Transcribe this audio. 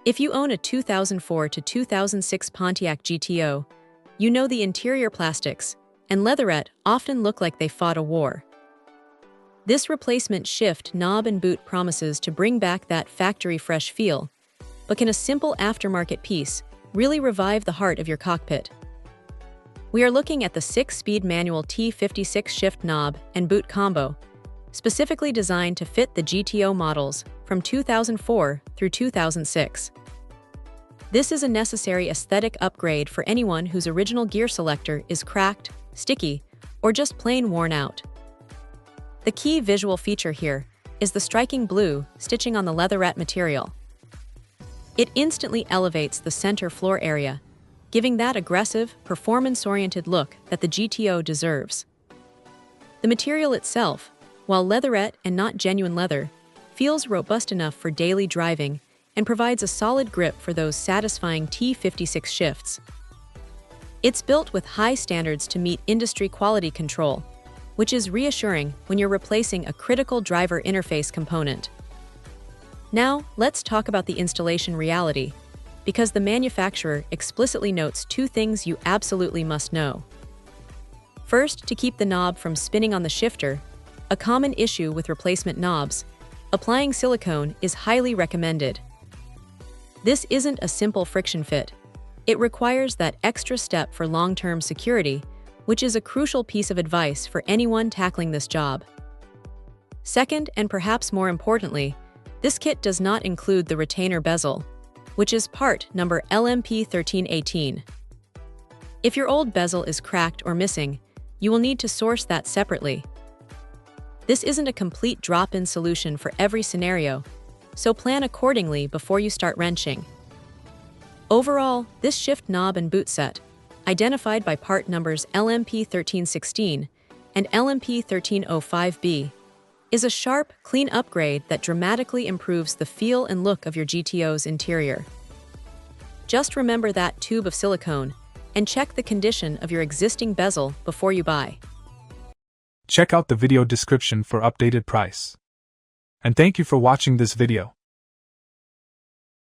If you own a 2004 to 2006 Pontiac GTO, you know the interior plastics and leatherette often look like they fought a war. This replacement shift knob and boot promises to bring back that factory-fresh feel, but can a simple aftermarket piece really revive the heart of your cockpit? We are looking at the 6-speed manual T56 shift knob and boot combo, specifically designed to fit the GTO models from 2004 through 2006. This is a necessary aesthetic upgrade for anyone whose original gear selector is cracked, sticky, or just plain worn out. The key visual feature here is the striking blue stitching on the leatherette material. It instantly elevates the center floor area, giving that aggressive, performance-oriented look that the GTO deserves. The material itself, while leatherette and not genuine leather, feels robust enough for daily driving and provides a solid grip for those satisfying T56 shifts. It's built with high standards to meet industry quality control, which is reassuring when you're replacing a critical driver interface component. Now, let's talk about the installation reality, because the manufacturer explicitly notes two things you absolutely must know. First, to keep the knob from spinning on the shifter, a common issue with replacement knobs, applying silicone is highly recommended. This isn't a simple friction fit. It requires that extra step for long-term security, which is a crucial piece of advice for anyone tackling this job. Second, and perhaps more importantly, this kit does not include the retainer bezel, which is part number LMP1318. If your old bezel is cracked or missing, you will need to source that separately. This isn't a complete drop-in solution for every scenario, so plan accordingly before you start wrenching. Overall, this shift knob and boot set, identified by part numbers LMP1316 and LMP1305B, is a sharp, clean upgrade that dramatically improves the feel and look of your GTO's interior. Just remember that tube of silicone and check the condition of your existing bezel before you buy. Check out the video description for updated price. And thank you for watching this video.